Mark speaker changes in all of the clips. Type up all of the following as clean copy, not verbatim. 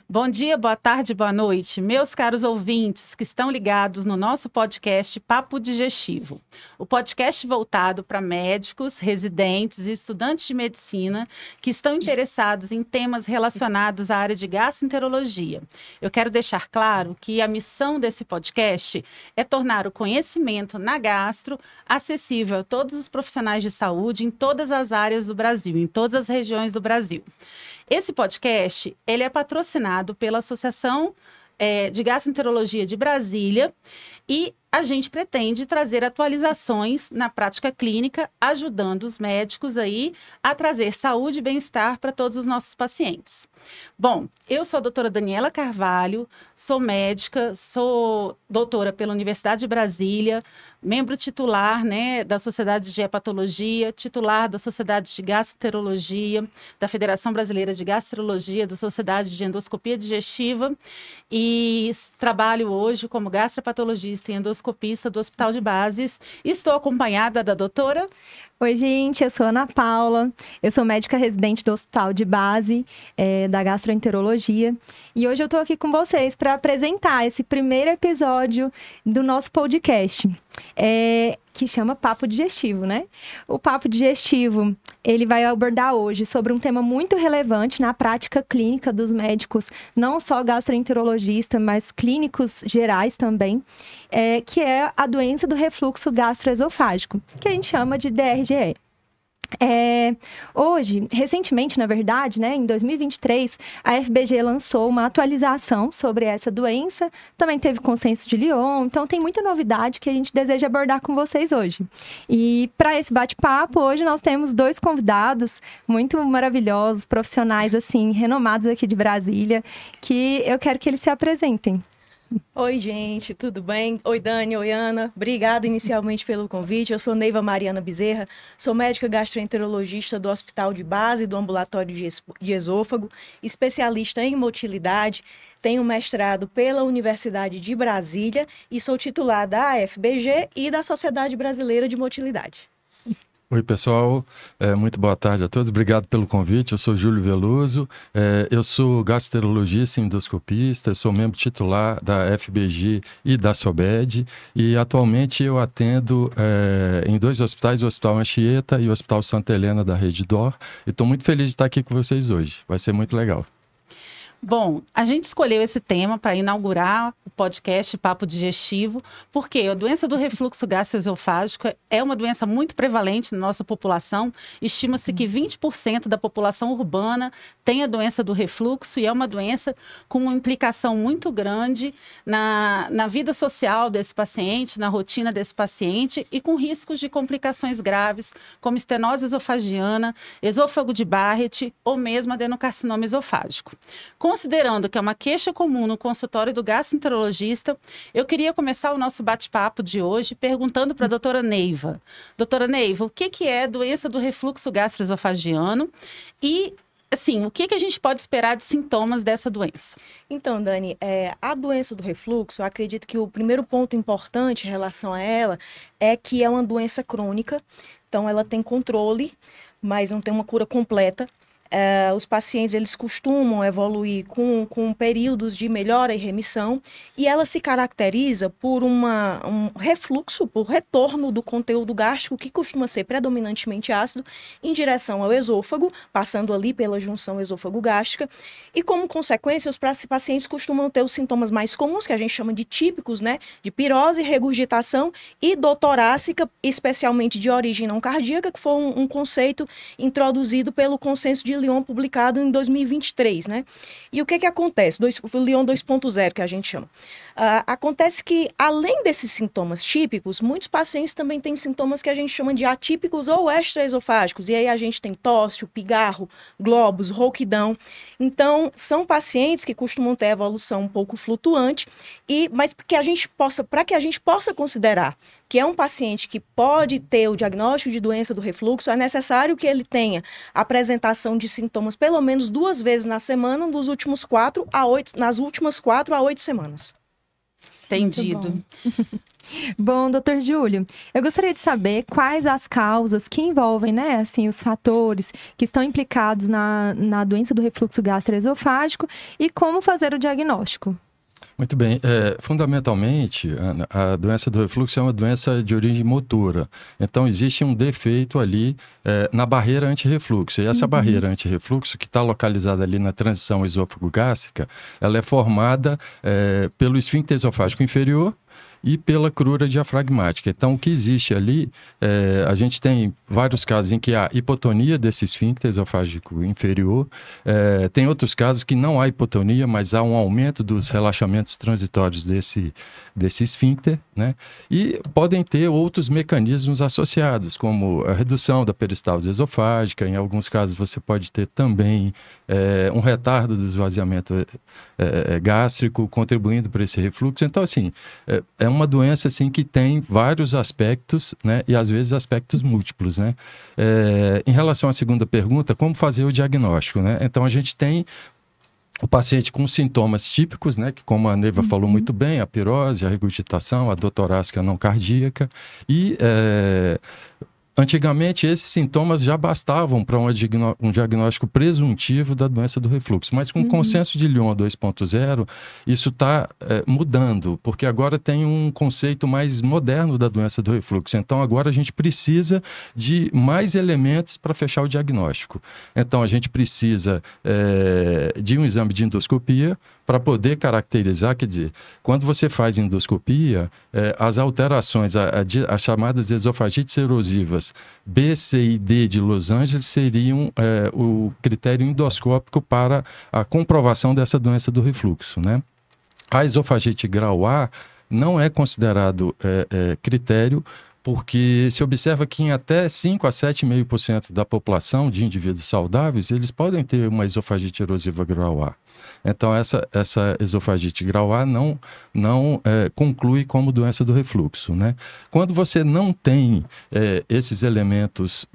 Speaker 1: Bom dia, boa tarde, boa noite, meus caros ouvintes que estão ligados no nosso podcast Papo Digestivo. O podcast voltado para médicos, residentes e estudantes de medicina que estão interessados em temas relacionados à área de gastroenterologia. Eu quero deixar claro que a missão desse podcast é tornar o conhecimento na gastro acessível a todos os profissionais de saúde em todas as áreas do Brasil, em todas as regiões do Brasil. Esse podcast, ele é patrocinado pela Associação de Gastroenterologia de Brasília e a gente pretende trazer atualizações na prática clínica, ajudando os médicos aí a trazer saúde e bem-estar para todos os nossos pacientes. Bom, eu sou a doutora Daniela Carvalho, sou médica, sou doutora pela Universidade de Brasília, membro titular, da Sociedade de Hepatologia, titular da Sociedade de Gastroenterologia, da Federação Brasileira de Gastrologia, da Sociedade de Endoscopia Digestiva e trabalho hoje como gastropatologista e endoscopista do Hospital de Bases. Estou acompanhada da doutora...
Speaker 2: Oi, gente, eu sou Ana Paula, eu sou médica residente do Hospital de Base, da Gastroenterologia, e hoje eu tô aqui com vocês para apresentar esse primeiro episódio do nosso podcast, que chama Papo Digestivo, né? O Papo Digestivo, ele vai abordar hoje sobre um tema muito relevante na prática clínica dos médicos, não só gastroenterologistas, mas clínicos gerais também, que é a doença do refluxo gastroesofágico, que a gente chama de DRGE. Hoje, recentemente, na verdade, em 2023, a FBG lançou uma atualização sobre essa doença, também teve consenso de Lyon, então tem muita novidade que a gente deseja abordar com vocês hoje. E para esse bate-papo, hoje nós temos dois convidados muito maravilhosos, profissionais, assim, renomados aqui de Brasília, que eu quero que eles se apresentem.
Speaker 3: Oi, gente, tudo bem? Oi, Dani, oi, Ana. Obrigada inicialmente pelo convite. Eu sou Neiva Mariana Bezerra, sou médica gastroenterologista do Hospital de Base do Ambulatório de Esôfago, especialista em motilidade, tenho mestrado pela Universidade de Brasília e sou titular da FBG e da Sociedade Brasileira de Motilidade.
Speaker 4: Oi, pessoal. Muito boa tarde a todos. Obrigado pelo convite. Eu sou Júlio Veloso. Eu sou gastroenterologista e endoscopista. Eu sou membro titular da FBG e da SOBED. E atualmente eu atendo em dois hospitais, o Hospital Anchieta e o Hospital Santa Helena da Rede DOR. E estou muito feliz de estar aqui com vocês hoje. Vai ser muito legal.
Speaker 1: Bom, a gente escolheu esse tema para inaugurar o podcast Papo Digestivo, porque a doença do refluxo gastroesofágico é uma doença muito prevalente na nossa população. Estima-se que 20% da população urbana tem a doença do refluxo e é uma doença com uma implicação muito grande na vida social desse paciente, na rotina desse paciente e com riscos de complicações graves, como estenose esofagiana, esôfago de Barrett ou mesmo adenocarcinoma esofágico. Considerando que é uma queixa comum no consultório do gastroenterologista, eu queria começar o nosso bate-papo de hoje perguntando para a doutora Neiva. Doutora Neiva, o que é doença do refluxo gastroesofagiano e, assim, o que a gente pode esperar de sintomas dessa doença?
Speaker 3: Então, Dani, a doença do refluxo, eu acredito que o primeiro ponto importante em relação a ela é que é uma doença crônica, então ela tem controle, mas não tem uma cura completa. Os pacientes eles costumam evoluir com períodos de melhora e remissão e ela se caracteriza por um refluxo, por retorno do conteúdo gástrico que costuma ser predominantemente ácido em direção ao esôfago, passando ali pela junção esôfago-gástrica e como consequência os pacientes costumam ter os sintomas mais comuns, que a gente chama de típicos, de pirose, regurgitação e dor torácica, especialmente de origem não cardíaca, que foi um conceito introduzido pelo consenso de Lyon, publicado em 2023, E o que acontece? O Lyon 2.0, que a gente chama. Acontece que, além desses sintomas típicos, muitos pacientes também têm sintomas que a gente chama de atípicos ou extraesofágicos, e aí a gente tem tosse, pigarro, globos, rouquidão. Então, são pacientes que costumam ter evolução um pouco flutuante, mas para que a gente possa considerar que é um paciente que pode ter o diagnóstico de doença do refluxo, é necessário que ele tenha apresentação de sintomas pelo menos 2 vezes na semana nas últimas 4 a 8 semanas.
Speaker 1: Entendido.
Speaker 2: Bom, doutor Júlio, eu gostaria de saber quais as causas que envolvem, né, assim, os fatores que estão implicados na doença do refluxo gastroesofágico e como fazer o diagnóstico.
Speaker 4: Muito bem. Fundamentalmente, Ana, a doença do refluxo é uma doença de origem motora. Então, existe um defeito ali na barreira antirrefluxo. E essa barreira antirrefluxo, que está localizada ali na transição esôfago-gástrica, ela é formada pelo esfíncter esofágico inferior e pela crura diafragmática. Então, o que existe ali, a gente tem vários casos em que há hipotonia desse esfíncter esofágico inferior, tem outros casos que não há hipotonia, mas há um aumento dos relaxamentos transitórios desse esfíncter, né? E podem ter outros mecanismos associados, como a redução da peristalse esofágica, em alguns casos você pode ter também um retardo do esvaziamento gástrico, contribuindo para esse refluxo. Então, assim, é uma doença assim, que tem vários aspectos, né? E às vezes aspectos múltiplos, né? Em relação à segunda pergunta, como fazer o diagnóstico, né? Então, a gente tem o paciente com sintomas típicos, né, que como a Neiva falou muito bem, a pirose, a regurgitação, a dor torácica não cardíaca e antigamente, esses sintomas já bastavam para um diagnóstico presuntivo da doença do refluxo. Mas com o consenso de Lyon 2.0, isso está mudando, porque agora tem um conceito mais moderno da doença do refluxo. Então, agora a gente precisa de mais elementos para fechar o diagnóstico. Então, a gente precisa de um exame de endoscopia, para poder caracterizar, quer dizer, quando você faz endoscopia, as alterações, as chamadas esofagites erosivas B, C e D de Los Angeles seriam o critério endoscópico para a comprovação dessa doença do refluxo, né? A esofagite grau A não é considerado critério, porque se observa que em até 5 a 7,5% da população de indivíduos saudáveis, eles podem ter uma esofagite erosiva grau A. Então, essa esofagite grau A não conclui como doença do refluxo, né? Quando você não tem esses elementos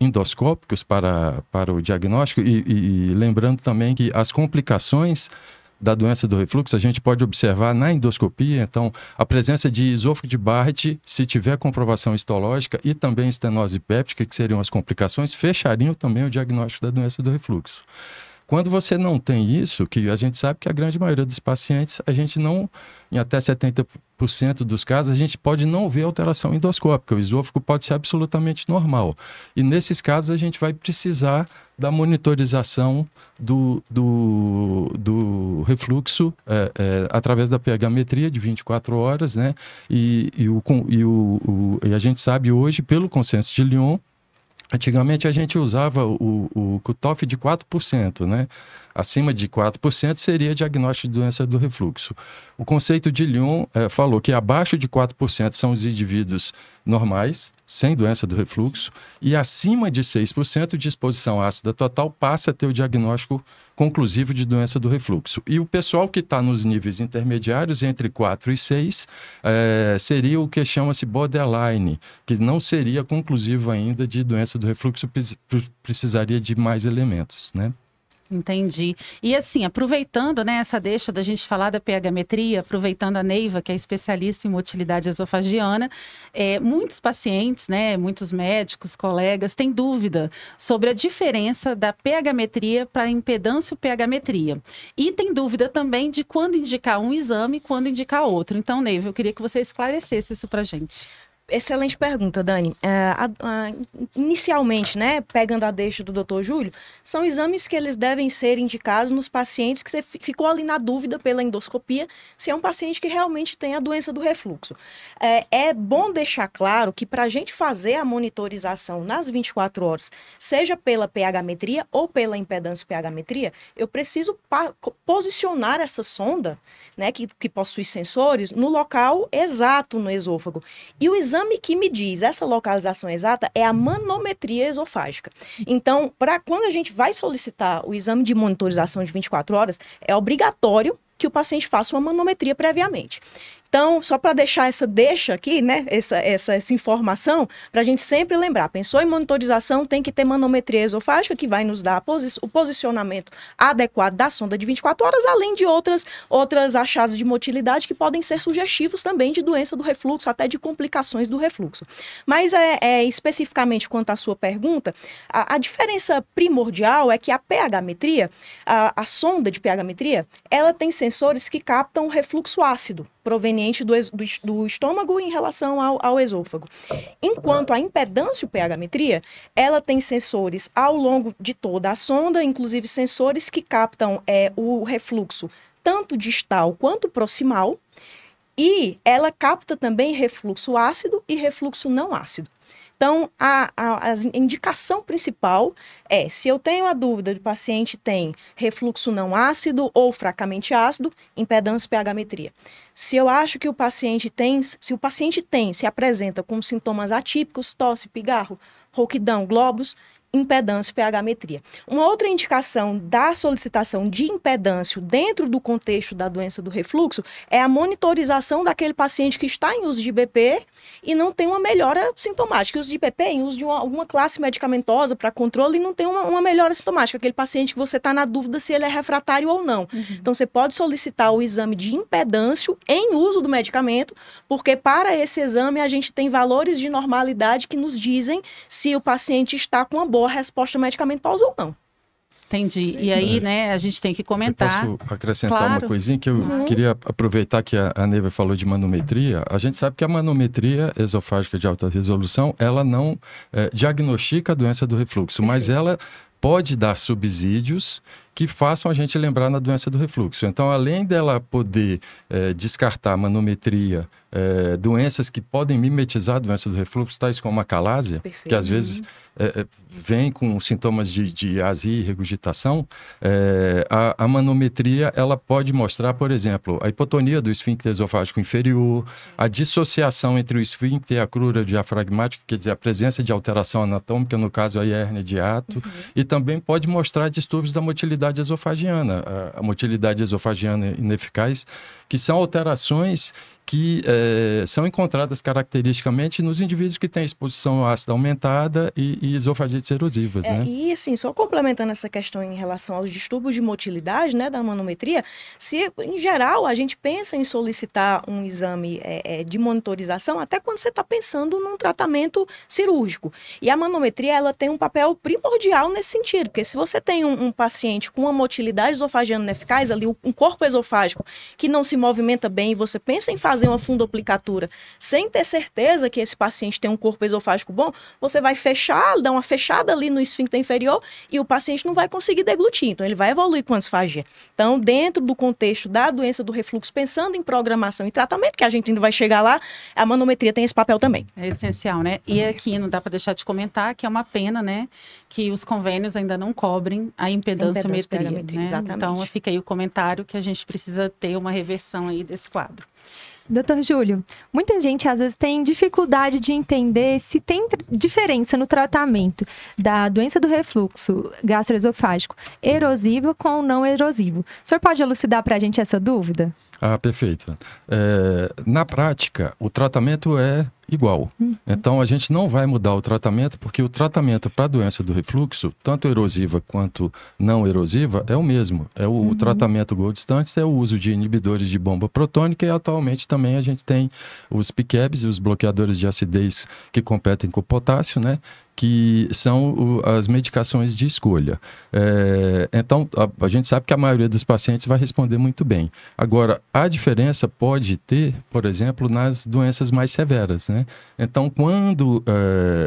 Speaker 4: endoscópicos para o diagnóstico, e lembrando também que as complicações da doença do refluxo, a gente pode observar na endoscopia, então, a presença de esôfago de Barrett, se tiver comprovação histológica e também estenose péptica, que seriam as complicações, fechariam também o diagnóstico da doença do refluxo. Quando você não tem isso, que a gente sabe que a grande maioria dos pacientes, a gente não, em até 70% dos casos, a gente pode não ver alteração endoscópica, o esôfago pode ser absolutamente normal. E nesses casos a gente vai precisar da monitorização do refluxo através da pH-metria de 24 horas, né? E a gente sabe hoje, pelo consenso de Lyon, antigamente a gente usava o cutoff de 4%, né? Acima de 4% seria diagnóstico de doença do refluxo. O conceito de Lyon falou que abaixo de 4% são os indivíduos normais, sem doença do refluxo, e acima de 6% de exposição ácida total passa a ter o diagnóstico conclusivo de doença do refluxo. E o pessoal que está nos níveis intermediários, entre 4 e 6, seria o que chama-se borderline, que não seria conclusivo ainda de doença do refluxo, precisaria de mais elementos, né?
Speaker 1: Entendi. E assim, aproveitando, né, essa deixa da gente falar da pH-metria, aproveitando a Neiva, que é especialista em motilidade esofagiana, muitos pacientes, né, muitos médicos, colegas, têm dúvida sobre a diferença da pH-metria para a impedância pH-metria. E tem dúvida também de quando indicar um exame e quando indicar outro. Então, Neiva, eu queria que você esclarecesse isso para a gente.
Speaker 3: Excelente pergunta, Dani. Inicialmente, né, pegando a deixa do Dr. Júlio, são exames que eles devem ser indicados nos pacientes que você ficou ali na dúvida pela endoscopia, se é um paciente que realmente tem a doença do refluxo. É bom deixar claro que para a gente fazer a monitorização nas 24 horas, seja pela pH-metria ou pela impedância pH-metria, eu preciso posicionar essa sonda, né, que possui sensores, no local exato no esôfago. E o exame que me diz essa localização exata é a manometria esofágica. Então, quando a gente vai solicitar o exame de monitorização de 24 horas, é obrigatório que o paciente faça uma manometria previamente. Então, só para deixar essa deixa aqui, né, essa informação, para a gente sempre lembrar, pensou em monitorização, tem que ter manometria esofágica, que vai nos dar o posicionamento adequado da sonda de 24 horas, além de outras achados de motilidade que podem ser sugestivos também de doença do refluxo, até de complicações do refluxo. Mas, especificamente quanto à sua pergunta, a diferença primordial é que a pH-metria, a sonda de pH-metria, ela tem sensores que captam o refluxo ácido, proveniente do estômago em relação ao esôfago. Enquanto a impedância pH-metria, ela tem sensores ao longo de toda a sonda, inclusive sensores que captam o refluxo tanto distal quanto proximal, e ela capta também refluxo ácido e refluxo não ácido. Então, a indicação principal é, se eu tenho a dúvida de paciente tem refluxo não ácido ou fracamente ácido, impedância pH-metria. Se eu acho que o paciente se apresenta com sintomas atípicos, tosse, pigarro, rouquidão, globos, impedância pH-metria. Uma outra indicação da solicitação de impedância dentro do contexto da doença do refluxo é a monitorização daquele paciente que está em uso de IBP e não tem uma melhora sintomática. O uso de IBP em uso de alguma classe medicamentosa para controle e não tem uma melhora sintomática. Aquele paciente que você está na dúvida se ele é refratário ou não. Uhum. Então, você pode solicitar o exame de impedância em uso do medicamento, porque para esse exame a gente tem valores de normalidade que nos dizem se o paciente está com uma boa resposta medicamentosa ou não.
Speaker 1: Entendi. E aí, né, a gente tem que comentar.
Speaker 4: Eu posso acrescentar uma coisinha que eu queria aproveitar que a Neiva falou de manometria. A gente sabe que a manometria esofágica de alta resolução, ela não diagnostica a doença do refluxo, mas ela pode dar subsídios que façam a gente lembrar na doença do refluxo. Então, além dela poder descartar a manometria, doenças que podem mimetizar a doença do refluxo, tais como a calásia, que às vezes vem com sintomas de azia e regurgitação, a manometria ela pode mostrar, por exemplo, a hipotonia do esfíncter esofágico inferior, a dissociação entre o esfíncter e a crura diafragmática, quer dizer, a presença de alteração anatômica, no caso a hérnia de hiato, e também pode mostrar distúrbios da motilidade esofagiana, a motilidade esofagiana ineficaz, que são alterações que são encontradas caracteristicamente nos indivíduos que têm exposição ácida aumentada e esofagites erosivas, né?
Speaker 3: E assim, só complementando essa questão em relação aos distúrbios de motilidade, né, da manometria, se em geral a gente pensa em solicitar um exame de monitorização até quando você está pensando num tratamento cirúrgico. E a manometria, ela tem um papel primordial nesse sentido, porque se você tem um paciente com uma motilidade esofagiana ineficaz, ali um corpo esofágico que não se movimenta bem e você pensa em fazer uma fundoplicatura sem ter certeza que esse paciente tem um corpo esofágico bom, você vai dar uma fechada ali no esfíncter inferior e o paciente não vai conseguir deglutir, então ele vai evoluir com disfagia. Então, dentro do contexto da doença do refluxo, pensando em programação e tratamento, que a gente ainda vai chegar lá, a manometria tem esse papel também.
Speaker 1: É essencial, né? E aqui não dá para deixar de comentar que é uma pena, né, que os convênios ainda não cobrem a impedância-metria, né?
Speaker 3: Exatamente.
Speaker 1: Então, fica aí o comentário que a gente precisa ter uma reversão aí desse quadro.
Speaker 2: Doutor Júlio, muita gente às vezes tem dificuldade de entender se tem diferença no tratamento da doença do refluxo gastroesofágico erosivo com não erosivo. O senhor pode elucidar para a gente essa dúvida?
Speaker 4: Perfeito. Na prática, o tratamento é igual. Então, a gente não vai mudar o tratamento, porque o tratamento para a doença do refluxo, tanto erosiva quanto não erosiva, é o mesmo. É o tratamento Gold Standard, é o uso de inibidores de bomba protônica e atualmente também a gente tem os PCABs, os bloqueadores de acidez que competem com o potássio, né? Que são as medicações de escolha. Então, a gente sabe que a maioria dos pacientes vai responder muito bem. Agora, a diferença pode ter, por exemplo, nas doenças mais severas, né? Então, quando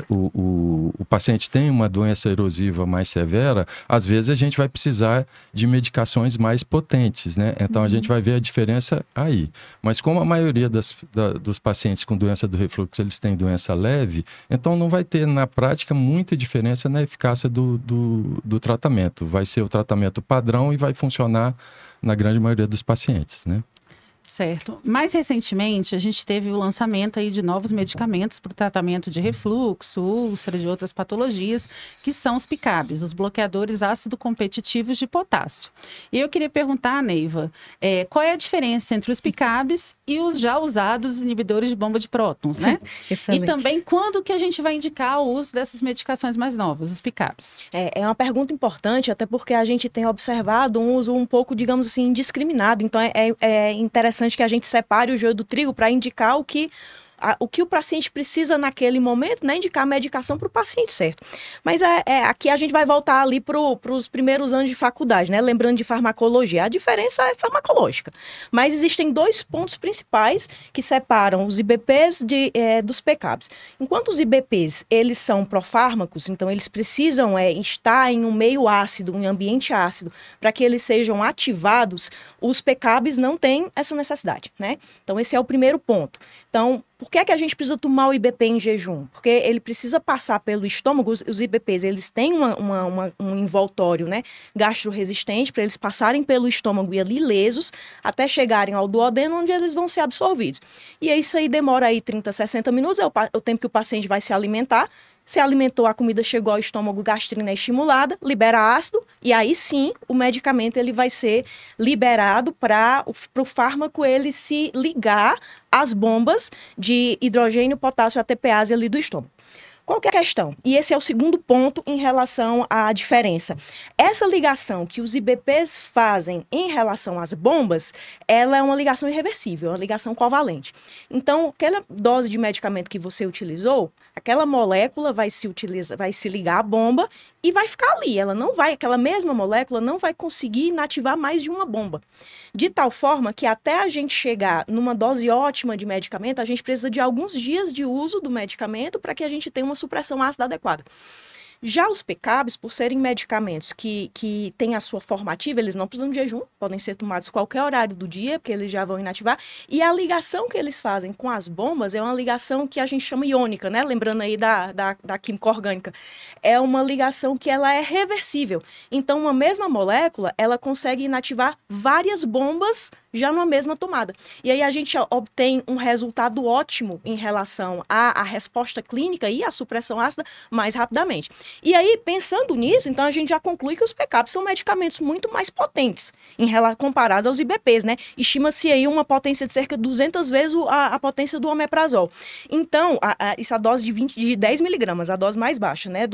Speaker 4: o paciente tem uma doença erosiva mais severa, às vezes a gente vai precisar de medicações mais potentes, né? Então, a gente vai ver a diferença aí. Mas como a maioria dos pacientes com doença do refluxo, eles têm doença leve, então não vai ter, na prática, muita diferença na eficácia do tratamento. Vai ser o tratamento padrão e vai funcionar na grande maioria dos pacientes, né?
Speaker 1: Certo. Mais recentemente, a gente teve o lançamento aí de novos medicamentos para o tratamento de refluxo, úlcera, de outras patologias, que são os PICABs, os bloqueadores ácido competitivos de potássio. E eu queria perguntar, Neiva, qual é a diferença entre os PICABs e os já usados inibidores de bomba de prótons, né?
Speaker 3: Excelente.
Speaker 1: E também, quando que a gente vai indicar o uso dessas medicações mais novas, os PICABs?
Speaker 3: É uma pergunta importante, até porque a gente tem observado um uso um pouco, digamos assim, indiscriminado. Então, é interessante que a gente separe o joio do trigo para indicar o que o paciente precisa naquele momento, né? Indicar a medicação para o paciente certo. Mas aqui a gente vai voltar ali para os primeiros anos de faculdade, né? Lembrando de farmacologia. A diferença é farmacológica. Mas existem 2 pontos principais que separam os IBPs dos PCABs. Enquanto os IBPs, eles são profármacos, então eles precisam estar em um meio ácido, em um ambiente ácido, para que eles sejam ativados, os PCABs não têm essa necessidade, né? Então esse é o primeiro ponto. Então, por que é que a gente precisa tomar o IBP em jejum? Porque ele precisa passar pelo estômago, os IBPs, eles têm um envoltório, né, gastroresistente, para eles passarem pelo estômago e ali lesos, até chegarem ao duodeno, onde eles vão ser absorvidos. E isso aí demora aí 30, 60 minutos, é o tempo que o paciente vai se alimentar. Se alimentou, a comida chegou ao estômago, gastrina é estimulada, libera ácido, e aí sim o medicamento ele vai ser liberado para o fármaco ele se ligar às bombas de hidrogênio, potássio, ATPase ali do estômago. Qual que é a questão? E esse é o segundo ponto em relação à diferença. Essa ligação que os IBPs fazem em relação às bombas, ela é uma ligação irreversível, uma ligação covalente. Então, aquela dose de medicamento que você utilizou, aquela molécula vai se ligar à bomba e vai ficar ali. Aquela mesma molécula não vai conseguir inativar mais de uma bomba. De tal forma que até a gente chegar numa dose ótima de medicamento, a gente precisa de alguns dias de uso do medicamento para que a gente tenha uma supressão ácida adequada. Já os PCABs, por serem medicamentos que têm a sua formativa, eles não precisam de jejum, podem ser tomados em qualquer horário do dia, porque eles já vão inativar. E a ligação que eles fazem com as bombas é uma ligação que a gente chama iônica, né? Lembrando aí da química orgânica. É uma ligação que ela é reversível. Então, uma mesma molécula, ela consegue inativar várias bombas já numa mesma tomada. E aí a gente obtém um resultado ótimo em relação à resposta clínica e à supressão ácida mais rapidamente. E aí, pensando nisso, então a gente já conclui que os PCABs são medicamentos muito mais potentes comparado aos IBPs, né? Estima-se aí uma potência de cerca de 200 vezes a potência do omeprazol. Então, essa dose de 10 miligramas, a dose mais baixa, né,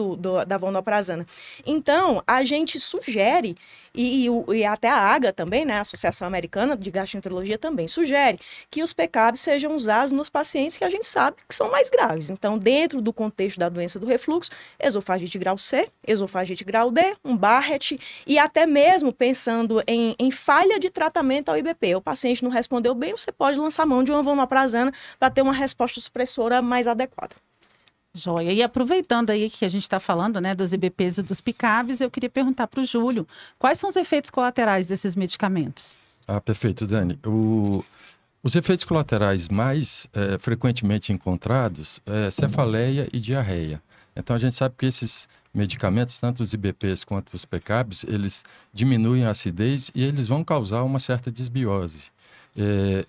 Speaker 3: da vonoprazana. Então, a gente sugere e até a AGA também, né, a Associação Americana de Gastroenterologia também sugere que os PCABs sejam usados nos pacientes que a gente sabe que são mais graves. Então, dentro do contexto da doença do refluxo, esofagite grau C, esofagite grau D, um Barrett, e até mesmo pensando em falha de tratamento ao IBP. O paciente não respondeu bem, você pode lançar mão de uma vonoprazana para ter uma resposta supressora mais adequada.
Speaker 1: Joia. E aproveitando aí que a gente está falando, né, dos IBPs e dos PICABs, eu queria perguntar para o Júlio, quais são os efeitos colaterais desses medicamentos?
Speaker 4: Perfeito, Dani. Os efeitos colaterais mais frequentemente encontrados é cefaleia e diarreia. Então, a gente sabe que esses medicamentos, tanto os IBPs quanto os PCABs, eles diminuem a acidez e eles vão causar uma certa desbiose.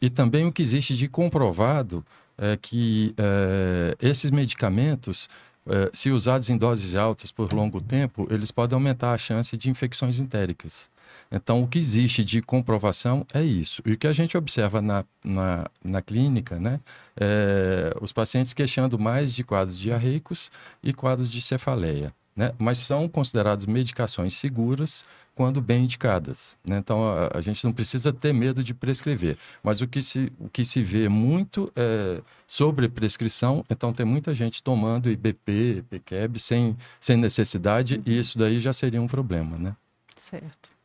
Speaker 4: E também o que existe de comprovado é que esses medicamentos, se usados em doses altas por longo tempo, eles podem aumentar a chance de infecções entéricas. Então, o que existe de comprovação é isso. E o que a gente observa na clínica, né, os pacientes queixando mais de quadros diarreicos e quadros de cefaleia, né? Mas são consideradas medicações seguras quando bem indicadas, né? Então, a gente não precisa ter medo de prescrever. Mas o que se vê muito é sobre prescrição, então tem muita gente tomando IBP, PCAB sem necessidade, e isso daí já seria um problema, né?
Speaker 1: Certo.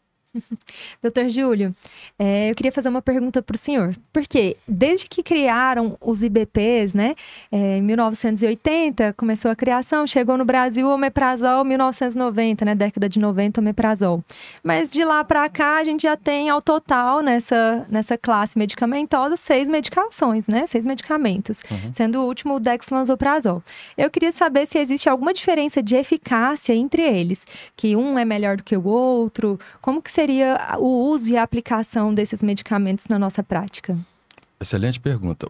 Speaker 2: Doutor Júlio, eu queria fazer uma pergunta para o senhor. Porque desde que criaram os IBPs, né, em 1980, começou a criação, chegou no Brasil o omeprazol, 1990, né, década de 90, omeprazol. Mas de lá para cá, a gente já tem ao total, nessa classe medicamentosa, 6 medicações, né, 6 medicamentos, sendo o último o dexlansoprazol. Eu queria saber se existe alguma diferença de eficácia entre eles, que um é melhor do que o outro, como que seria o uso e a aplicação desses medicamentos na nossa prática?
Speaker 4: Excelente pergunta.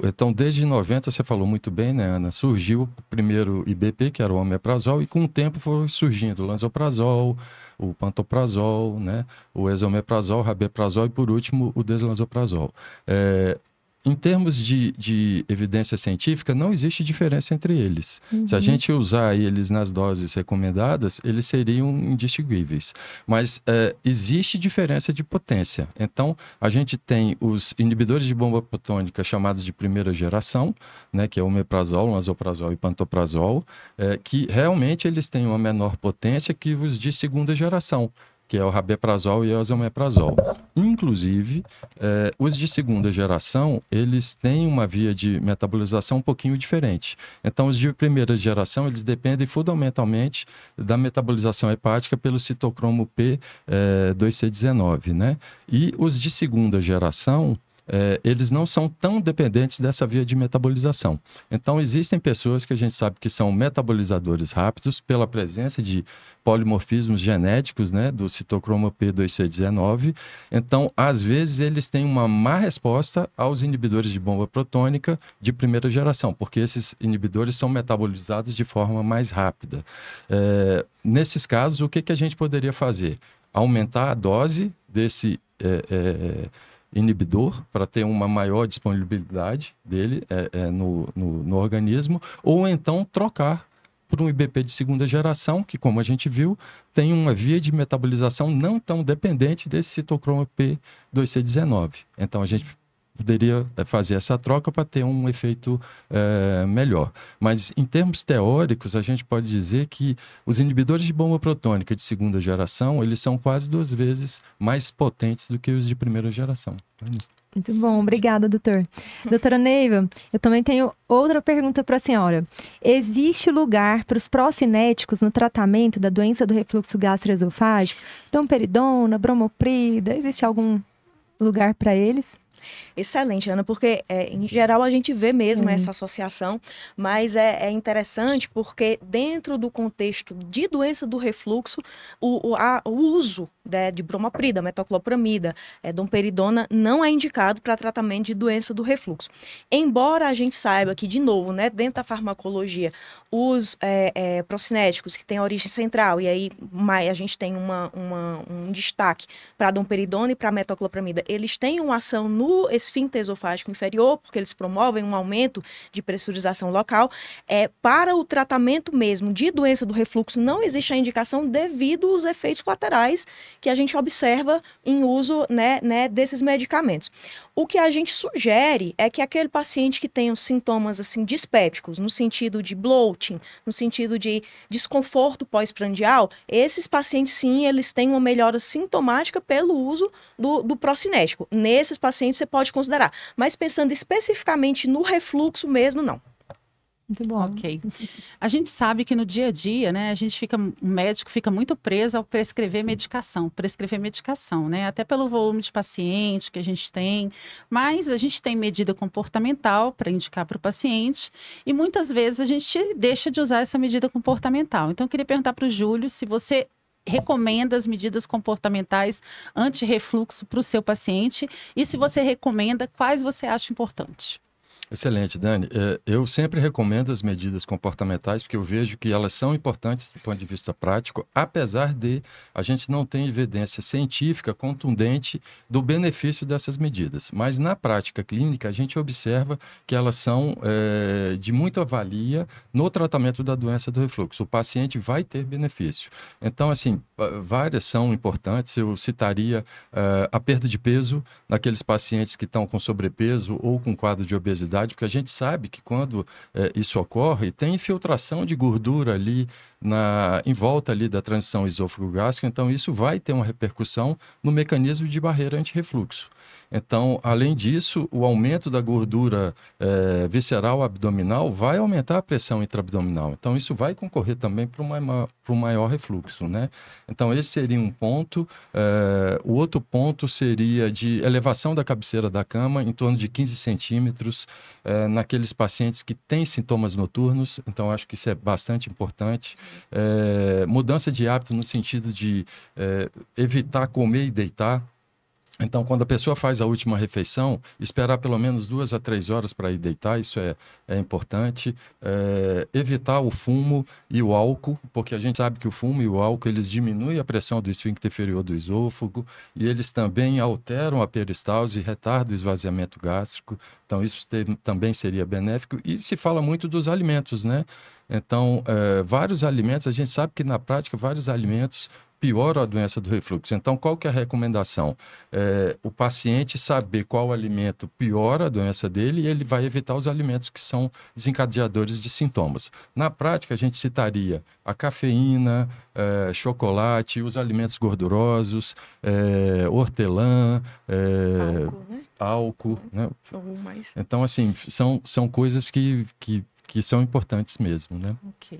Speaker 4: Então, desde 90, você falou muito bem, né, Ana? Surgiu o primeiro IBP, que era o omeprazol, e com o tempo foi surgindo o lansoprazol, o pantoprazol, né, o esomeprazol, o rabeprazol e, por último, o deslansoprazol. Em termos de evidência científica, não existe diferença entre eles. Se a gente usar eles nas doses recomendadas, eles seriam indistinguíveis. Mas existe diferença de potência. Então, a gente tem os inibidores de bomba protônica chamados de primeira geração, né, que é o omeprazol, lansoprazol e pantoprazol, que realmente eles têm uma menor potência que os de segunda geração, que é o rabeprazol e o esomeprazol. Inclusive, os de segunda geração, eles têm uma via de metabolização um pouquinho diferente. Então, os de primeira geração, eles dependem fundamentalmente da metabolização hepática pelo citocromo P2C19, né? E os de segunda geração, eles não são tão dependentes dessa via de metabolização. Então, existem pessoas que a gente sabe que são metabolizadores rápidos pela presença de polimorfismos genéticos, né, do citocromo P2C19. Então, às vezes, eles têm uma má resposta aos inibidores de bomba protônica de primeira geração, porque esses inibidores são metabolizados de forma mais rápida. Nesses casos, o que a gente poderia fazer? Aumentar a dose desse inibidor para ter uma maior disponibilidade dele no organismo, ou então trocar por um IBP de segunda geração, que, como a gente viu, tem uma via de metabolização não tão dependente desse citocromo P2C19. Então, a gente poderia fazer essa troca para ter um efeito melhor. Mas, em termos teóricos, a gente pode dizer que os inibidores de bomba protônica de segunda geração, eles são quase 2 vezes mais potentes do que os de primeira geração.
Speaker 2: Muito bom, obrigada, doutor. Doutora Neiva, eu também tenho outra pergunta para a senhora. Existe lugar para os procinéticos no tratamento da doença do refluxo gastroesofágico? Domperidona, bromoprida, existe algum lugar para eles?
Speaker 3: Excelente, Ana, porque em geral a gente vê mesmo essa associação, mas é interessante porque dentro do contexto de doença do refluxo, o uso de bromoprida, metoclopramida, domperidona não é indicado para tratamento de doença do refluxo. Embora a gente saiba que, de novo, né, dentro da farmacologia, os procinéticos que têm origem central, e aí a gente tem um destaque para a domperidona e para a metoclopramida, eles têm uma ação no esfíncter esofágico inferior, porque eles promovem um aumento de pressurização local. Para o tratamento mesmo de doença do refluxo, não existe a indicação devido aos efeitos colaterais que a gente observa em uso, né, desses medicamentos. O que a gente sugere é que aquele paciente que tem os sintomas assim, dispépticos, no sentido de bloating, no sentido de desconforto pós-prandial, esses pacientes, sim, eles têm uma melhora sintomática pelo uso do procinético. Nesses pacientes você pode considerar. Mas pensando especificamente no refluxo mesmo, não.
Speaker 2: Muito bom.
Speaker 1: Ok. A gente sabe que no dia a dia, né, o médico fica muito preso ao prescrever medicação, né, até pelo volume de paciente que a gente tem, mas a gente tem medida comportamental para indicar para o paciente e muitas vezes a gente deixa de usar essa medida comportamental. Então, eu queria perguntar para o Júlio se você recomenda as medidas comportamentais anti-refluxo para o seu paciente e se você recomenda, quais você acha importantes?
Speaker 4: Excelente, Dani. Eu sempre recomendo as medidas comportamentais porque eu vejo que elas são importantes do ponto de vista prático, apesar de a gente não ter evidência científica contundente do benefício dessas medidas. Mas na prática clínica, a gente observa que elas são de muita valia no tratamento da doença do refluxo. O paciente vai ter benefício. Então, assim, várias são importantes. Eu citaria a perda de peso naqueles pacientes que estão com sobrepeso ou com quadro de obesidade, porque a gente sabe que quando isso ocorre, tem infiltração de gordura ali em volta ali da transição esôfago-gástrica, então isso vai ter uma repercussão no mecanismo de barreira antirrefluxo. Então, além disso, o aumento da gordura visceral abdominal vai aumentar a pressão intraabdominal. Então, isso vai concorrer também para um maior refluxo, né? Então, esse seria um ponto. O outro ponto seria de elevação da cabeceira da cama em torno de 15 centímetros naqueles pacientes que têm sintomas noturnos. Então, acho que isso é bastante importante. Mudança de hábito no sentido de evitar comer e deitar. Então, quando a pessoa faz a última refeição, esperar pelo menos 2 a 3 horas para ir deitar, isso é importante. Evitar o fumo e o álcool, porque a gente sabe que o fumo e o álcool, eles diminuem a pressão do esfíncter inferior do esôfago e eles também alteram a peristalse e retardam o esvaziamento gástrico. Então, isso também seria benéfico. E se fala muito dos alimentos, né? Então, vários alimentos, a gente sabe que na prática, vários alimentos piora a doença do refluxo. Então, qual que é a recomendação? O paciente saber qual alimento piora a doença dele e ele vai evitar os alimentos que são desencadeadores de sintomas. Na prática, a gente citaria a cafeína, chocolate, os alimentos gordurosos, hortelã, álcool, né? Então, assim, são coisas que são importantes mesmo, né?
Speaker 1: Ok.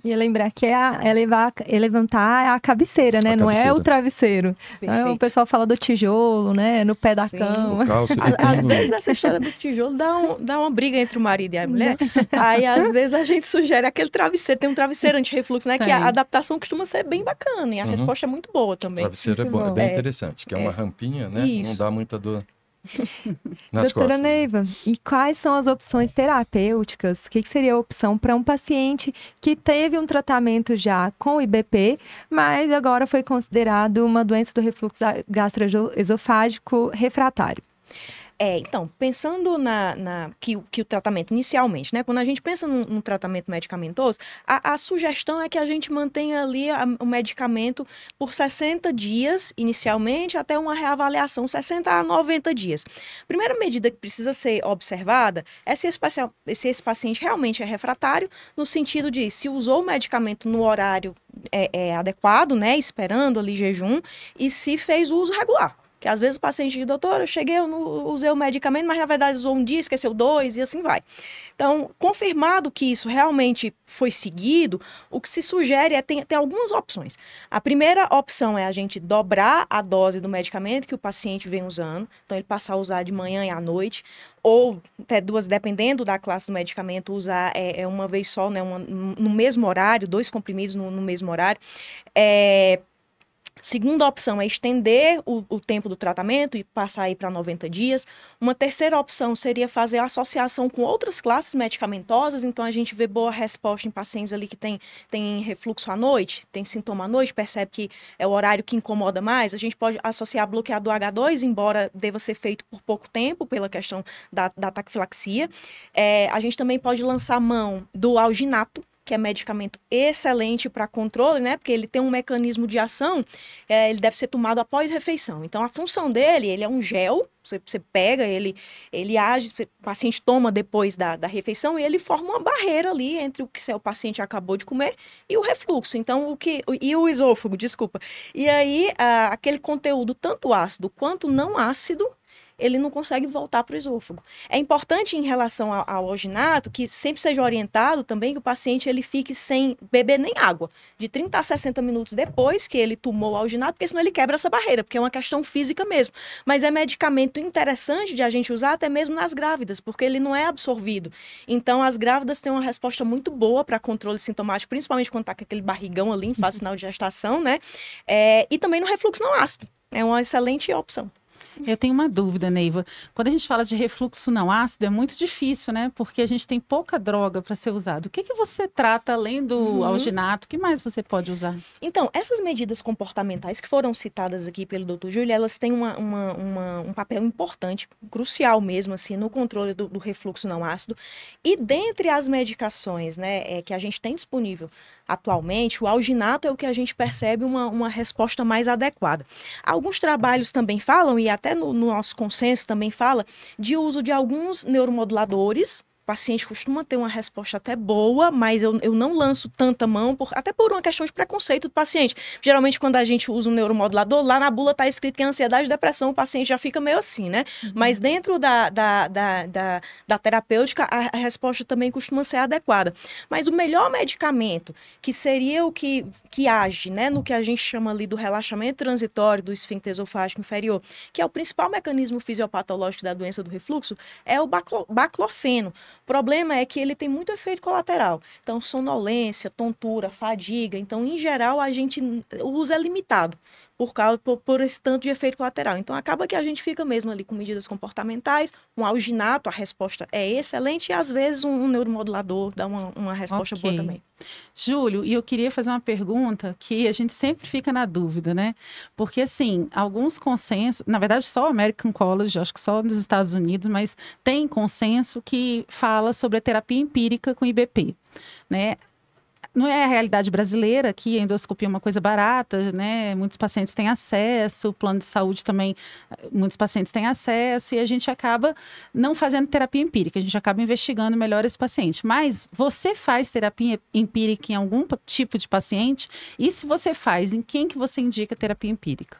Speaker 2: E lembrar que é levantar a cabeceira, né? Não é o travesseiro. Então, o pessoal fala do tijolo, né? No pé da cama.
Speaker 3: Às vezes essa história do tijolo dá uma briga entre o marido e a mulher. Aí, às vezes, a gente sugere aquele travesseiro. Tem um travesseiro anti-refluxo, né? Que a adaptação costuma ser bem bacana. E a resposta é muito boa também.
Speaker 4: O travesseiro é bem interessante. Que é uma rampinha, né?
Speaker 3: Isso.
Speaker 4: Não dá muita dor nas
Speaker 2: Doutora
Speaker 4: costas.
Speaker 2: Neiva, e quais são as opções terapêuticas? O que seria a opção para um paciente que teve um tratamento já com IBP, mas agora foi considerado uma doença do refluxo gastroesofágico refratário?
Speaker 3: Então, pensando que o tratamento inicialmente, né? Quando a gente pensa num tratamento medicamentoso, a sugestão é que a gente mantenha ali o medicamento por 60 dias, inicialmente, até uma reavaliação, 60 a 90 dias. Primeira medida que precisa ser observada é se esse paciente realmente é refratário, no sentido de se usou o medicamento no horário adequado, né? Esperando ali jejum, e se fez o uso regular. Que às vezes o paciente diz, doutor, eu usei o medicamento, mas na verdade usou um dia, esqueceu 2 e assim vai. Então, confirmado que isso realmente foi seguido, o que se sugere é ter algumas opções. A primeira opção é a gente dobrar a dose do medicamento que o paciente vem usando, então ele passar a usar de manhã e à noite, ou até 2, dependendo da classe do medicamento, usar uma vez só, né, no mesmo horário, 2 comprimidos no mesmo horário. Segunda opção é estender o tempo do tratamento e passar aí para 90 dias. Uma terceira opção seria fazer a associação com outras classes medicamentosas. Então, a gente vê boa resposta em pacientes ali que tem refluxo à noite, tem sintoma à noite, percebe que é o horário que incomoda mais. A gente pode associar bloqueador H2, embora deva ser feito por pouco tempo, pela questão da taquifilaxia. A gente também pode lançar mão do alginato, que é medicamento excelente para controle, né? Porque ele tem um mecanismo de ação, ele deve ser tomado após refeição. Então, a função dele, ele é um gel, você pega, ele age, o paciente toma depois da refeição e ele forma uma barreira ali entre o que o paciente acabou de comer e o refluxo. Então, e o esôfago, desculpa. E aí, aquele conteúdo tanto ácido quanto não ácido, ele não consegue voltar para o esôfago. É importante em relação ao alginato que sempre seja orientado também que o paciente ele fique sem beber nem água, de 30 a 60 minutos depois que ele tomou o alginato, porque senão ele quebra essa barreira, porque é uma questão física mesmo. Mas é medicamento interessante de a gente usar até mesmo nas grávidas, porque ele não é absorvido. Então, as grávidas têm uma resposta muito boa para controle sintomático, principalmente quando está com aquele barrigão ali em fase final de gestação, né? E também no refluxo não ácido. É uma excelente opção.
Speaker 1: Eu tenho uma dúvida, Neiva. Quando a gente fala de refluxo não ácido, é muito difícil, né? Porque a gente tem pouca droga para ser usado. O que você trata além do alginato? O que mais você pode usar?
Speaker 3: Então, essas medidas comportamentais que foram citadas aqui pelo Dr. Júlio, elas têm um papel importante, crucial mesmo, assim, no controle do refluxo não ácido. E dentre as medicações, né, que a gente tem disponível atualmente, o alginato é o que a gente percebe uma resposta mais adequada. Alguns trabalhos também falam, e até no nosso consenso também fala, de uso de alguns neuromoduladores. O paciente costuma ter uma resposta até boa, mas eu não lanço tanta mão, até por uma questão de preconceito do paciente. Geralmente, quando a gente usa um neuromodulador, lá na bula está escrito que é ansiedade e depressão, o paciente já fica meio assim, né? Mas dentro da terapêutica, a resposta também costuma ser adequada. Mas o melhor medicamento, que seria o que age, né, no que a gente chama ali do relaxamento transitório do esfíncter esofágico inferior, que é o principal mecanismo fisiopatológico da doença do refluxo, é o baclofeno. O problema é que ele tem muito efeito colateral. Então, sonolência, tontura, fadiga. Então, em geral, o uso é limitado. por esse tanto de efeito colateral. Então, acaba que a gente fica mesmo ali com medidas comportamentais, um alginato, a resposta é excelente, e às vezes um neuromodulador dá uma resposta boa também.
Speaker 1: Júlio, e eu queria fazer uma pergunta que a gente sempre fica na dúvida, né? Porque, assim, alguns consensos, na verdade só o American College, acho que só nos Estados Unidos, mas tem consenso que fala sobre a terapia empírica com IBP, né? Não é a realidade brasileira, que a endoscopia é uma coisa barata, né? Muitos pacientes têm acesso, o plano de saúde também, muitos pacientes têm acesso, e a gente acaba não fazendo terapia empírica, a gente acaba investigando melhor esse paciente. Mas você faz terapia empírica em algum tipo de paciente? E se você faz, em quem que você indica terapia empírica?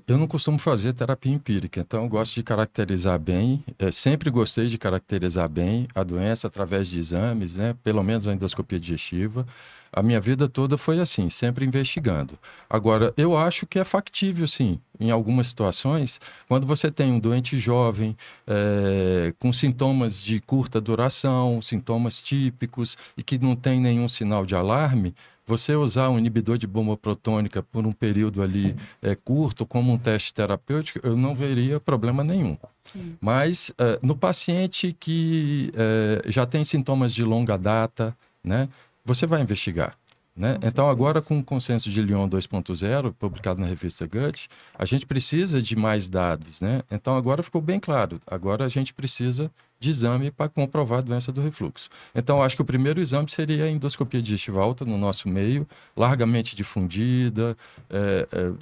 Speaker 4: Eu não costumo fazer terapia empírica, então eu gosto de caracterizar bem, sempre gostei de caracterizar bem a doença através de exames, né? Pelo menos a endoscopia digestiva. A minha vida toda foi assim, sempre investigando. Agora, eu acho que é factível, sim, em algumas situações, quando você tem um doente jovem, com sintomas de curta duração, sintomas típicos e que não tem nenhum sinal de alarme, você usar um inibidor de bomba protônica por um período ali curto, como um teste terapêutico, eu não veria problema nenhum. Sim. Mas no paciente que já tem sintomas de longa data, né, você vai investigar. Né? Então, agora com o consenso de Lyon 2.0, publicado na revista Gut, a gente precisa de mais dados. Né? Então, agora ficou bem claro. Agora a gente precisa de exame para comprovar a doença do refluxo. Então, acho que o primeiro exame seria a endoscopia digestiva alta no nosso meio, largamente difundida.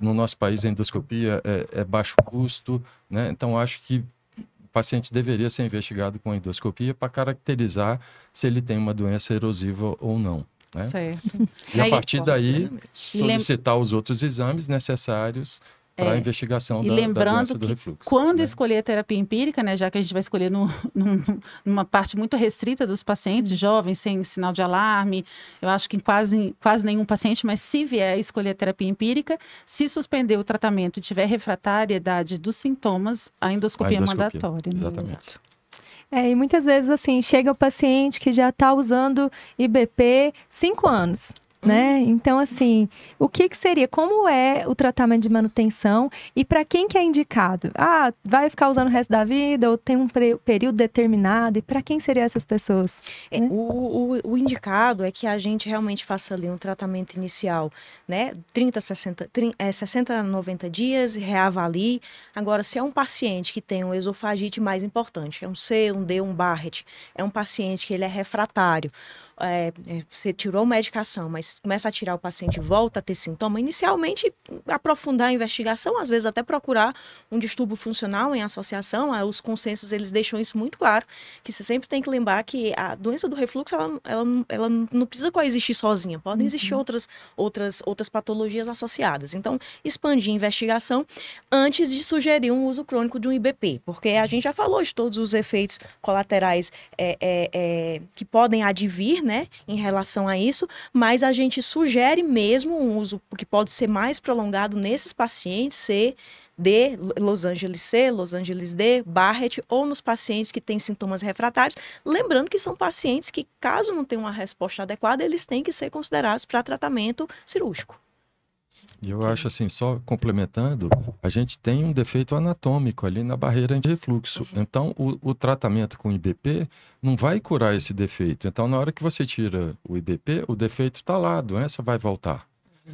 Speaker 4: No nosso país, a endoscopia é baixo custo. Né? Então, acho que o paciente deveria ser investigado com a endoscopia para caracterizar se ele tem uma doença erosiva ou não. Né?
Speaker 1: Certo.
Speaker 4: E a partir daí, solicitar os outros exames necessários para a investigação da doença do refluxo.
Speaker 1: Quando escolher a terapia empírica, né, já que a gente vai escolher numa parte muito restrita dos pacientes jovens, sem sinal de alarme, eu acho que em quase nenhum paciente, mas se vier escolher a terapia empírica, se suspender o tratamento e tiver refratariedade dos sintomas, a endoscopia é mandatória. Né?
Speaker 4: Exatamente.
Speaker 2: E muitas vezes, assim, chega o paciente que já está usando IBP 5 anos. Né? Então, assim, o que seria? Como é o tratamento de manutenção e para quem que é indicado? Vai ficar usando o resto da vida ou tem um período determinado? E para quem seriam essas pessoas? Né?
Speaker 3: O indicado é que a gente realmente faça ali um tratamento inicial, né? 60 a 90 dias, reavalie. Agora, se é um paciente que tem um esofagite mais importante, é um C, um D, um Barrett, é um paciente que ele é refratário, você tirou medicação, mas começa a tirar o paciente e volta a ter sintoma, inicialmente aprofundar a investigação, às vezes até procurar um distúrbio funcional em associação. Os consensos, eles deixam isso muito claro, que você sempre tem que lembrar que a doença do refluxo, ela não precisa coexistir sozinha, podem existir outras patologias associadas. Então, expandir a investigação antes de sugerir um uso crônico de um IBP, porque a gente já falou de todos os efeitos colaterais que podem advir, né, em relação a isso, mas a gente sugere mesmo um uso que pode ser mais prolongado nesses pacientes C, D, Los Angeles C, Los Angeles D, Barrett, ou nos pacientes que têm sintomas refratários, lembrando que são pacientes que, caso não tenham uma resposta adequada, eles têm que ser considerados para tratamento cirúrgico.
Speaker 4: E eu acho assim, só complementando, a gente tem um defeito anatômico ali na barreira de refluxo. Então, o tratamento com IBP não vai curar esse defeito. Então, na hora que você tira o IBP, o defeito está lá, a doença vai voltar.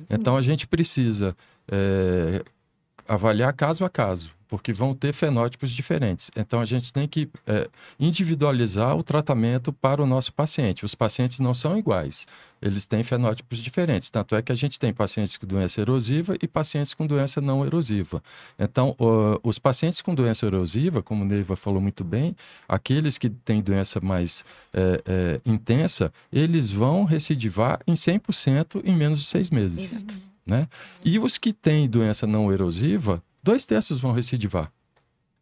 Speaker 4: Então, a gente precisa avaliar caso a caso, porque vão ter fenótipos diferentes. Então, a gente tem que individualizar o tratamento para o nosso paciente. Os pacientes não são iguais, eles têm fenótipos diferentes. Tanto é que a gente tem pacientes com doença erosiva e pacientes com doença não erosiva. Então, os pacientes com doença erosiva, como o Neiva falou muito bem, aqueles que têm doença mais intensa, eles vão recidivar em 100% em menos de 6 meses. Né? E os que têm doença não erosiva, 2/3 vão recidivar.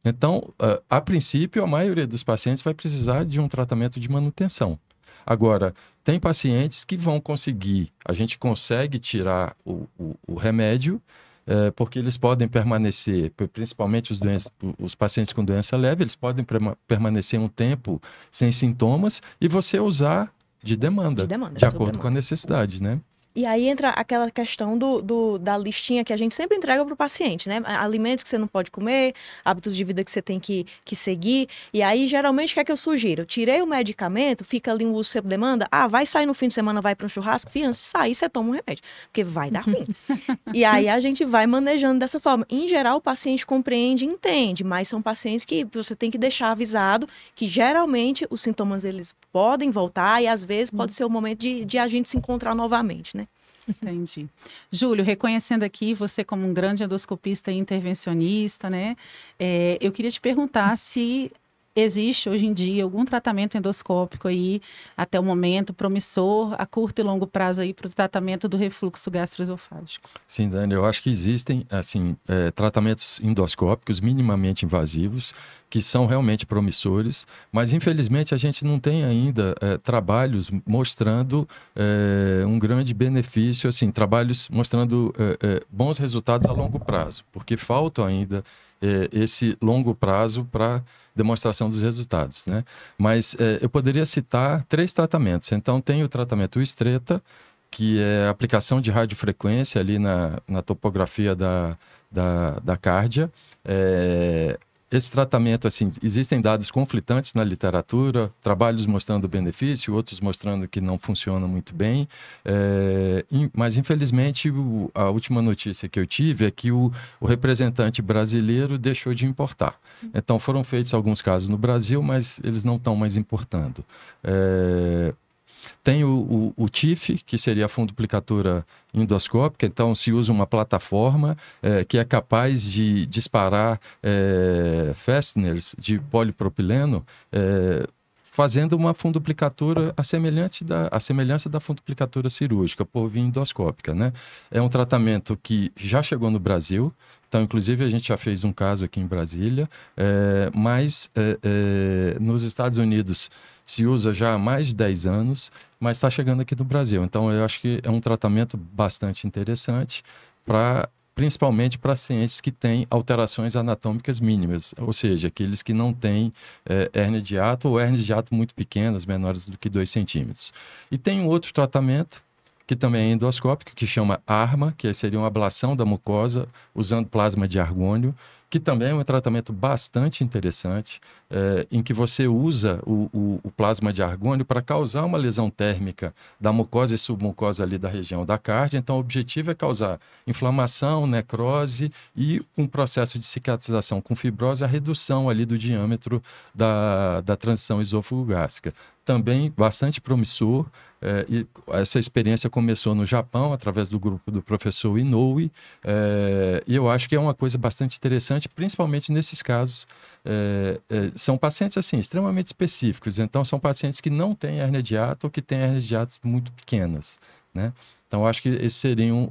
Speaker 4: Então, a princípio, a maioria dos pacientes vai precisar de um tratamento de manutenção. Agora, tem pacientes que vão conseguir, a gente consegue tirar o remédio, porque eles podem permanecer, principalmente os pacientes com doença leve, eles podem permanecer um tempo sem sintomas e você usar de demanda, de acordo com a necessidade, né?
Speaker 3: E aí entra aquela questão da listinha que a gente sempre entrega para o paciente, né? Alimentos que você não pode comer, hábitos de vida que você tem que seguir. E aí, geralmente, o que é que eu sugiro? Eu tirei o medicamento, fica ali um uso sob demanda. Vai sair no fim de semana, vai para um churrasco. Filho, antes de sair, você toma um remédio, porque vai dar ruim. E aí, a gente vai manejando dessa forma. Em geral, o paciente compreende e entende, mas são pacientes que você tem que deixar avisado que, geralmente, os sintomas, eles podem voltar e, às vezes, pode ser o momento de a gente se encontrar novamente, né?
Speaker 1: Entendi. Júlio, reconhecendo aqui você como um grande endoscopista e intervencionista, né? Eu queria te perguntar se existe hoje em dia algum tratamento endoscópico aí, até o momento, promissor, a curto e longo prazo aí para o tratamento do refluxo gastroesofágico.
Speaker 4: Sim, Dani, eu acho que existem, assim, tratamentos endoscópicos minimamente invasivos que são realmente promissores, mas infelizmente a gente não tem ainda trabalhos mostrando um grande benefício, assim, trabalhos mostrando bons resultados a longo prazo, porque falta ainda esse longo prazo para demonstração dos resultados, né? Mas eu poderia citar 3 tratamentos. Então, tem o tratamento Stretta, que é a aplicação de radiofrequência ali na topografia da cárdia. Esse tratamento, assim, existem dados conflitantes na literatura, trabalhos mostrando benefício, outros mostrando que não funciona muito bem, mas infelizmente a última notícia que eu tive é que o representante brasileiro deixou de importar. Então foram feitos alguns casos no Brasil, mas eles não estão mais importando. Tem o TIF, que seria a fundoplicatura endoscópica, então se usa uma plataforma que é capaz de disparar fasteners de polipropileno, fazendo uma fundoplicatura à semelhança da fundoplicatura cirúrgica por via endoscópica, né? É um tratamento que já chegou no Brasil, então inclusive a gente já fez um caso aqui em Brasília, mas nos Estados Unidos se usa já há mais de 10 anos, mas está chegando aqui no Brasil. Então, eu acho que é um tratamento bastante interessante, principalmente para pacientes que têm alterações anatômicas mínimas, ou seja, aqueles que não têm hérnia de hiato ou hérnias de hiato muito pequenas, menores do que 2 centímetros. E tem um outro tratamento, que também é endoscópico, que chama ARMA, que seria uma ablação da mucosa usando plasma de argônio, que também é um tratamento bastante interessante, em que você usa o plasma de argônio para causar uma lesão térmica da mucosa e submucosa ali da região da cárdia. Então, o objetivo é causar inflamação, necrose e um processo de cicatrização com fibrose, a redução ali do diâmetro da transição esôfago-gástrica. Também bastante promissor. E essa experiência começou no Japão, através do grupo do professor Inoue, e eu acho que é uma coisa bastante interessante, principalmente nesses casos. São pacientes assim, extremamente específicos, então são pacientes que não têm hérnia de hiato ou que têm hérnias de hiato muito pequenas, né? Então, eu acho que esses seriam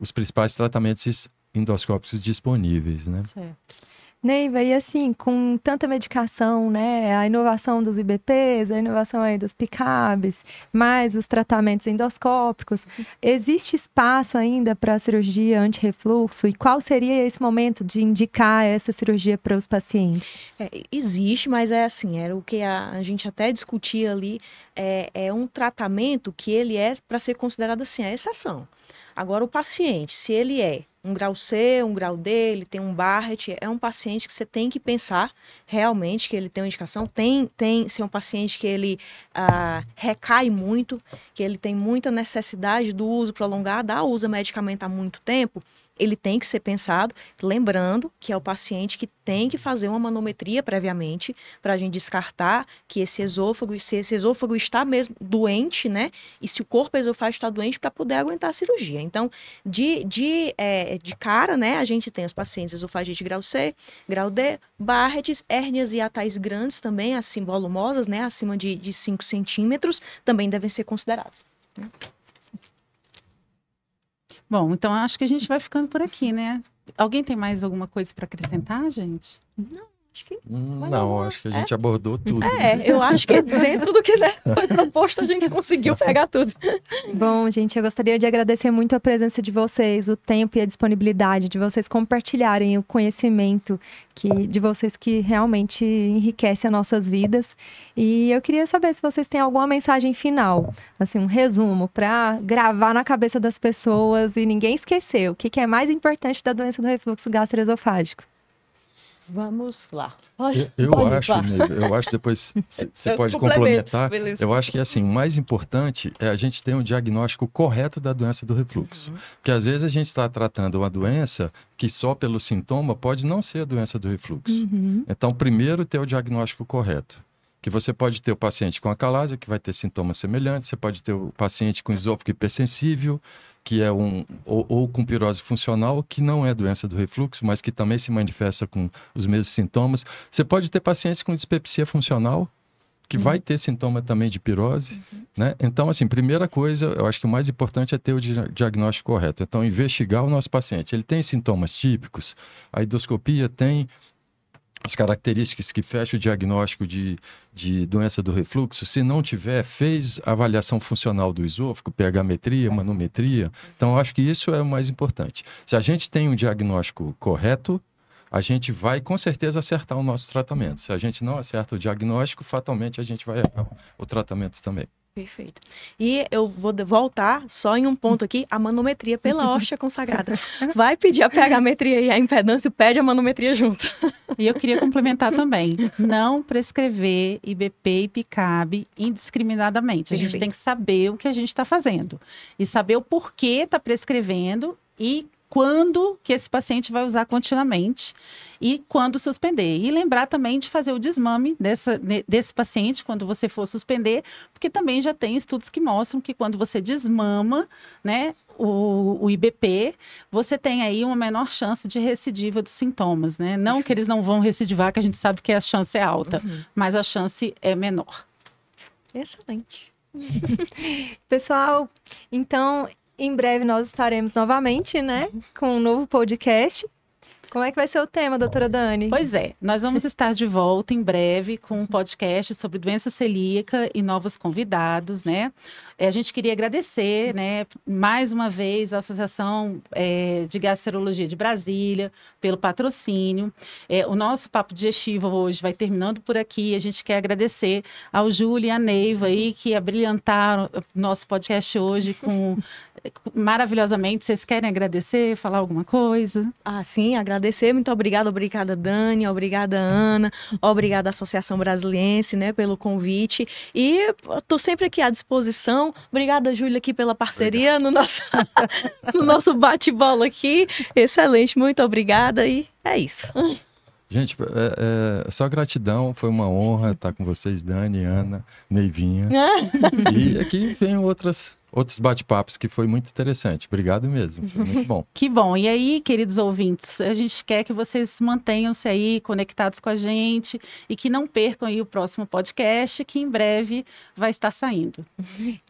Speaker 4: os principais tratamentos endoscópicos disponíveis, né?
Speaker 2: Certo. Neiva, e assim, com tanta medicação, né, a inovação dos IBPs, a inovação aí dos PICABs, mais os tratamentos endoscópicos, existe espaço ainda para a cirurgia anti-refluxo? E qual seria esse momento de indicar essa cirurgia para os pacientes?
Speaker 3: Existe, mas é assim, era o que a gente até discutia ali, é um tratamento que ele é para ser considerado assim, a exceção. Agora, o paciente, se ele é um grau C, um grau D, ele tem um Barrett, é um paciente que você tem que pensar realmente que ele tem uma indicação, se é um paciente que ele recai muito, que ele tem muita necessidade do uso prolongado, usa medicamento há muito tempo, ele tem que ser pensado, lembrando que é o paciente que tem que fazer uma manometria previamente para a gente descartar que se esse esôfago está mesmo doente, né? E se o corpo esofágico está doente para poder aguentar a cirurgia. Então, de cara, né? A gente tem os pacientes esofagite grau C, grau D, Barrett's, hérnias hiatais grandes também, assim, volumosas, né? Acima de 5 centímetros, também devem ser considerados. Né?
Speaker 1: Bom, então acho que a gente vai ficando por aqui, né? Alguém tem mais alguma coisa para acrescentar, gente?
Speaker 3: Não, Acho que
Speaker 4: Não, acho que a gente abordou tudo.
Speaker 3: eu acho que dentro do que foi proposto, a gente conseguiu pegar tudo.
Speaker 2: Bom, gente, eu gostaria de agradecer muito a presença de vocês, o tempo e a disponibilidade de vocês compartilharem o conhecimento de vocês que realmente enriquece as nossas vidas. E eu queria saber se vocês têm alguma mensagem final, assim, um resumo para gravar na cabeça das pessoas e ninguém esquecer o que é mais importante da doença do refluxo gastroesofágico.
Speaker 3: Vamos lá.
Speaker 4: Eu acho depois você pode complementar.
Speaker 3: Beleza.
Speaker 4: Eu acho que assim, o mais importante é a gente ter um diagnóstico correto da doença do refluxo. Porque às vezes a gente está tratando uma doença que só pelo sintoma pode não ser a doença do refluxo. Então, primeiro ter o diagnóstico correto. Que você pode ter o paciente com acalásia, que vai ter sintomas semelhantes, você pode ter o paciente com esôfago hipersensível, que é ou com pirose funcional, que não é doença do refluxo, mas que também se manifesta com os mesmos sintomas. Você pode ter pacientes com dispepsia funcional, que vai ter sintoma também de pirose, né? Então, assim, primeira coisa, eu acho que o mais importante é ter o diagnóstico correto. Então, investigar o nosso paciente. Ele tem sintomas típicos? A endoscopia tem as características que fecham o diagnóstico de doença do refluxo. Se não tiver, fez avaliação funcional do esôfago, pH-metria, manometria. Então, eu acho que isso é o mais importante. Se a gente tem um diagnóstico correto, a gente vai, com certeza, acertar o nosso tratamento. Se a gente não acerta o diagnóstico, fatalmente a gente vai errar o tratamento também.
Speaker 3: Perfeito. E eu vou voltar só em um ponto aqui, a manometria pela hóstia consagrada. Vai pedir a pH-metria e a impedância, pede a manometria junto.
Speaker 1: E eu queria complementar também, não prescrever IBP e PICAB indiscriminadamente. A gente tem que saber o que a gente está fazendo e saber o porquê está prescrevendo e quando que esse paciente vai usar continuamente e quando suspender. E lembrar também de fazer o desmame desse paciente quando você for suspender, porque também já tem estudos que mostram que quando você desmama, né, o IBP, você tem aí uma menor chance de recidiva dos sintomas, né? Não que eles não vão recidivar, que a gente sabe que a chance é alta, mas a chance é menor.
Speaker 3: Excelente.
Speaker 2: Pessoal, então, em breve nós estaremos novamente, né, com um novo podcast. Como é que vai ser o tema, doutora Dani?
Speaker 1: Pois é, nós vamos estar de volta em breve com um podcast sobre doença celíaca e novos convidados, né? A gente queria agradecer, né, mais uma vez a Associação de Gastroenterologia de Brasília pelo patrocínio. O nosso Papo Digestivo hoje vai terminando por aqui. A gente quer agradecer ao Júlio e à Neiva aí que abrilhantaram o nosso podcast hoje maravilhosamente. Vocês querem agradecer, falar alguma coisa?
Speaker 3: Sim, agradecer. Muito obrigada Dani, obrigada Ana, obrigada Associação Brasiliense, né, pelo convite. E estou sempre aqui à disposição. Obrigada, Júlia, aqui pela parceria no nosso bate-bola aqui. Excelente, muito obrigada e é isso.
Speaker 4: Gente, só gratidão, foi uma honra estar com vocês, Dani, Ana, Neivinha. E aqui vem outros bate-papos que foi muito interessante. Obrigado mesmo, foi muito bom.
Speaker 1: Que bom. E aí, queridos ouvintes, a gente quer que vocês mantenham-se aí conectados com a gente e que não percam aí o próximo podcast, que em breve vai estar saindo.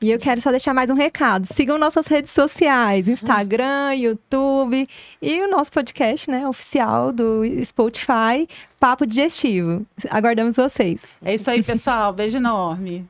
Speaker 2: E eu quero só deixar mais um recado. Sigam nossas redes sociais, Instagram, YouTube e o nosso podcast, né, oficial do Spotify, Papo Digestivo. Aguardamos vocês.
Speaker 1: É isso aí, pessoal. Beijo enorme.